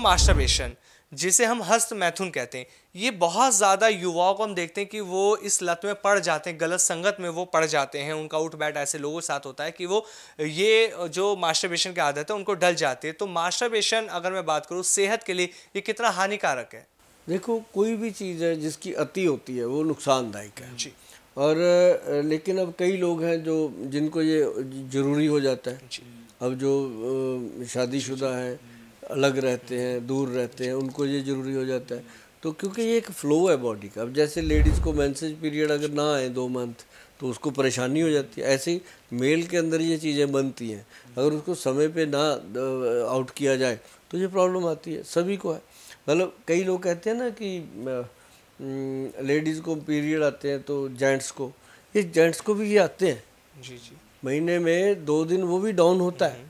Masturbation, जिसे हम हस्त मैथुन कहते हैं, ये बहुत ज़्यादा युवाओं को हम देखते हैं कि वो इस लत में पड़ जाते हैं, गलत संगत में वो पड़ जाते हैं। उनका उठ बैठ ऐसे लोगों के साथ होता है कि वो ये जो मास्टरबेशन की आदत है उनको डल जाती है। तो मास्टरबेशन अगर मैं बात करूँ सेहत के लिए ये कितना हानिकारक है? देखो, कोई भी चीज़ है जिसकी अति होती है वो नुकसानदायक है। जी और लेकिन अब कई लोग हैं जो जिनको ये ज़रूरी हो जाता है। जी अब जो शादीशुदा हैं, अलग रहते हैं, दूर रहते हैं, उनको ये ज़रूरी हो जाता है। तो क्योंकि ये एक फ़्लो है बॉडी का। अब जैसे लेडीज़ को मेंसेस पीरियड अगर ना आए 2 मंथ तो उसको परेशानी हो जाती है। ऐसे ही मेल के अंदर ये चीज़ें बनती हैं, अगर उसको समय पे ना आउट किया जाए तो ये प्रॉब्लम आती है, सभी को है। मतलब कई लोग कहते हैं ना कि लेडीज़ को पीरियड आते हैं तो जेंट्स को भी ये आते हैं। जी जी। महीने में 2 दिन वो भी डाउन होता है।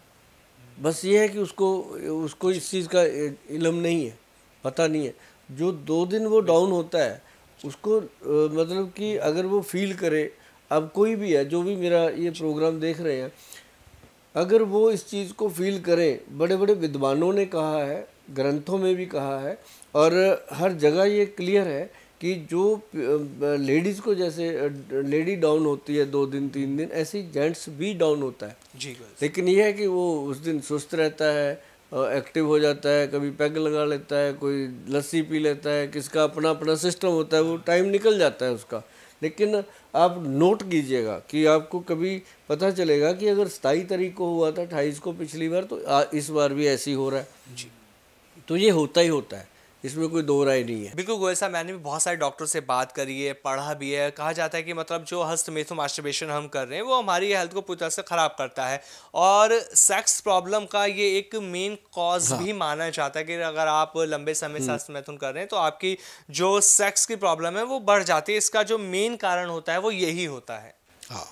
बस ये है कि उसको उसको इस चीज़ का इल्म नहीं है, पता नहीं है। जो 2 दिन वो डाउन होता है उसको मतलब कि अगर वो फील करे, अब कोई भी है जो भी मेरा ये प्रोग्राम देख रहे हैं, अगर वो इस चीज़ को फील करें, बड़े बड़े विद्वानों ने कहा है, ग्रंथों में भी कहा है और हर जगह ये क्लियर है कि जो लेडीज़ को जैसे लेडी डाउन होती है 2 दिन 3 दिन, ऐसे ही जेंट्स भी डाउन होता है। जी लेकिन यह है कि वो उस दिन सुस्त रहता है, एक्टिव हो जाता है, कभी पैग लगा लेता है, कोई लस्सी पी लेता है, किसका अपना अपना सिस्टम होता है, वो टाइम निकल जाता है उसका। लेकिन आप नोट कीजिएगा कि आपको कभी पता चलेगा कि अगर 27 तारीख को हुआ था 28 को पिछली बार, तो इस बार भी ऐसे ही हो रहा है। जी। तो ये होता ही होता है, इसमें कोई दो राय नहीं है। बिल्कुल गोयल साहब, मैंने भी बहुत सारे डॉक्टर से बात करी है, पढ़ा भी है। कहा जाता है कि मतलब जो हस्तमेथु मास्टरबेशन हम कर रहे हैं वो हमारी हेल्थ को पूरी तरह से ख़राब करता है और सेक्स प्रॉब्लम का ये एक मेन कॉज हाँ। भी माना जाता है कि अगर आप लंबे समय से हस्तमैथुन कर रहे हैं तो आपकी जो सेक्स की प्रॉब्लम है वो बढ़ जाती है। इसका जो मेन कारण होता है वो यही होता है। हाँ,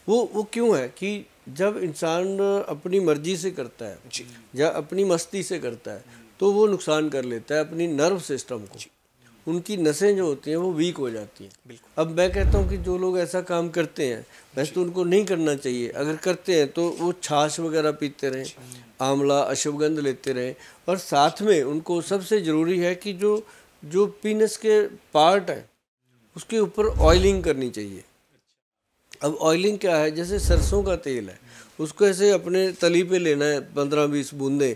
वो क्यों है कि जब इंसान अपनी मर्जी से करता है जी या अपनी मस्ती से करता है तो वो नुकसान कर लेता है अपनी नर्व सिस्टम को। उनकी नसें जो होती हैं वो वीक हो जाती हैं। बिल्कुल। अब मैं कहता हूँ कि जो लोग ऐसा काम करते हैं, वैसे तो उनको नहीं करना चाहिए। अगर करते हैं तो वो छाछ वगैरह पीते रहें, आंवला अश्वगंध लेते रहें, और साथ में उनको सबसे ज़रूरी है कि जो जो पीनस के पार्ट हैं उसके ऊपर ऑयलिंग करनी चाहिए। अब ऑयलिंग क्या है, जैसे सरसों का तेल है, उसको ऐसे अपने तली पे लेना है 15-20 बूंदे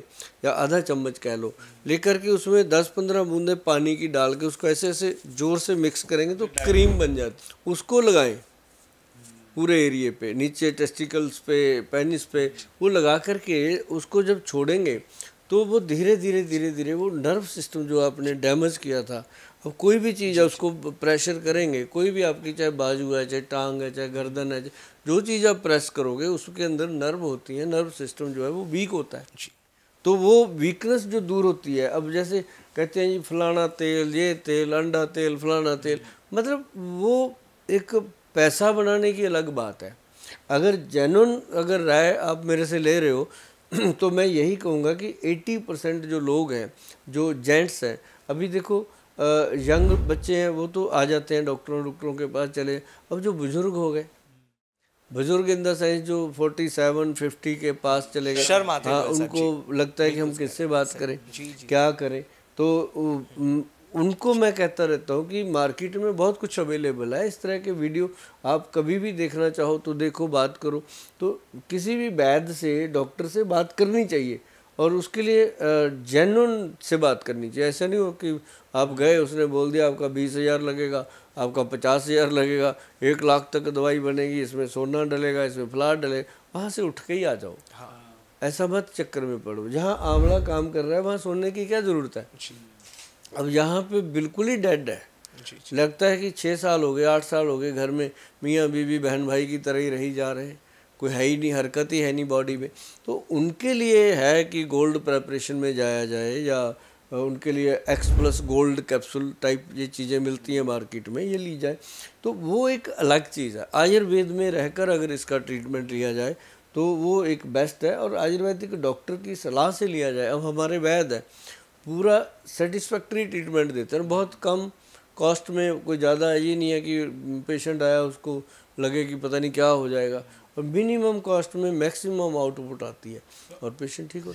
या आधा चम्मच कह लो, लेकर के उसमें 10-15 बूंदे पानी की डाल के उसको ऐसे ऐसे जोर से मिक्स करेंगे तो क्रीम बन जाती। उसको लगाएं पूरे एरिए पे, नीचे टेस्टिकल्स पे, पेनिस पे, वो लगा करके उसको जब छोड़ेंगे तो वो धीरे धीरे धीरे धीरे वो नर्व सिस्टम जो आपने डैमेज किया था, अब कोई भी चीज़ है उसको प्रेशर करेंगे, कोई भी आपकी चाहे बाजू है, चाहे टांग है, चाहे गर्दन है, जो चीज़ आप प्रेस करोगे उसके अंदर नर्व होती है, नर्व सिस्टम जो है वो वीक होता है। तो वो वीकनेस जो दूर होती है, अब जैसे कहते हैं जी फलाना तेल, ये तेल, अंडा तेल, फलाना तेल, मतलब वो एक पैसा बनाने की अलग बात है। अगर जेन्युइन अगर राय आप मेरे से ले रहे हो तो मैं यही कहूँगा कि 80% जो लोग हैं, जो जेंट्स हैं, अभी देखो यंग बच्चे हैं वो तो आ जाते हैं डॉक्टरों के पास चले। अब जो बुजुर्ग हो गए, बुजुर्ग इन द सेंस जो 47-50 के पास चले गए, शर्म आते हाँ, गोयल साहब। जी उनको लगता है कि हम किससे बात करें, क्या करें। तो उनको मैं कहता रहता हूँ कि मार्केट में बहुत कुछ अवेलेबल है, इस तरह के वीडियो आप कभी भी देखना चाहो तो देखो, बात करो। तो किसी भी वैद्य से, डॉक्टर से बात करनी चाहिए और उसके लिए जेन्युइन से बात करनी चाहिए। ऐसा नहीं हो कि आप गए, उसने बोल दिया आपका 20,000 लगेगा, आपका 50,000 लगेगा, 1 लाख तक दवाई बनेगी, इसमें सोना डलेगा, इसमें फ्लार डलेगा, वहाँ से उठ के ही आ जाओ। ऐसा मत चक्कर में पड़ो। जहाँ आंवला काम कर रहा है वहाँ सोने की क्या ज़रूरत है। अब यहाँ पे बिल्कुल ही डेड है। लगता है कि 6 साल हो गए, 8 साल हो गए, घर में मियाँ बीवी बहन भाई की तरह ही रही जा रहे हैं, कोई है ही नहीं, हरकत ही है नहीं बॉडी में। तो उनके लिए है कि गोल्ड प्रेपरेशन में जाया जाए, या उनके लिए X+ गोल्ड कैप्सूल टाइप ये चीज़ें मिलती हैं मार्केट में, ये ली जाए। तो वो एक अलग चीज़ है। आयुर्वेद में रहकर अगर इसका ट्रीटमेंट लिया जाए तो वो एक बेस्ट है, और आयुर्वेदिक डॉक्टर की सलाह से लिया जाए। अब हमारे वैद्य है पूरा सेटिस्फैक्ट्री ट्रीटमेंट देते हैं, बहुत कम कॉस्ट में, कोई ज़्यादा ये नहीं है कि पेशेंट आया उसको लगे कि पता नहीं क्या हो जाएगा, और मिनिमम कॉस्ट में मैक्सिमम आउटपुट आती है और पेशेंट ठीक होता है।